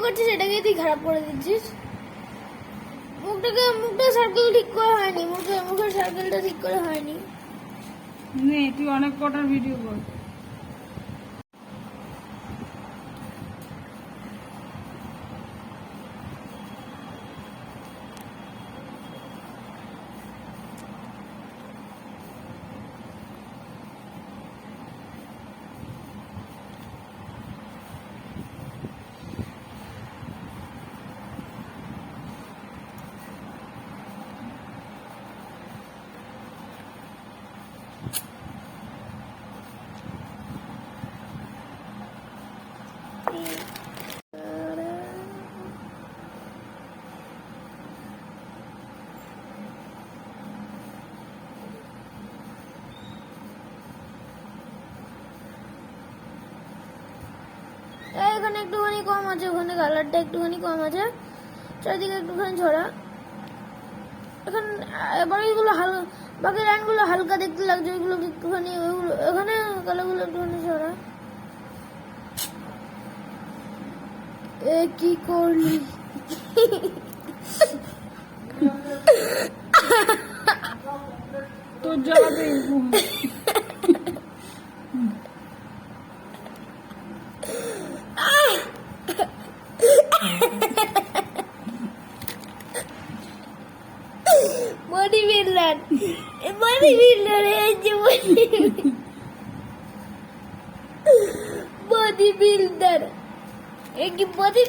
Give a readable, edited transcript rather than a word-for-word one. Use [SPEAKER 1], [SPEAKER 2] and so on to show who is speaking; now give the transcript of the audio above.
[SPEAKER 1] করছিস এটাকে তুই খারাপ করে দিচ্ছিস। মুখটা সার্কেল ঠিক করা হয়নি, মুখের সার্কেলটা ঠিক করা হয়নি।
[SPEAKER 2] নে তুই অনেক কটার ভিডিও কর।
[SPEAKER 1] এখানে একটুখানি কম আছে, ওখানে কালারটা একটুখানি কম আছে, চারিদিকে একটুখানি ছড়া। এখন এবার এইগুলো বাকি লাইনগুলো হালকা দেখতে লাগছে, ওইগুলো একটুখানি, ওইগুলো এখানে কালারগুলো একটুখানি ছড়া। এ কি করলি?
[SPEAKER 2] তোর জ্বালাতে
[SPEAKER 1] বডি বিল্ডার এই যে বডি বিল্ডার, এ কি বডি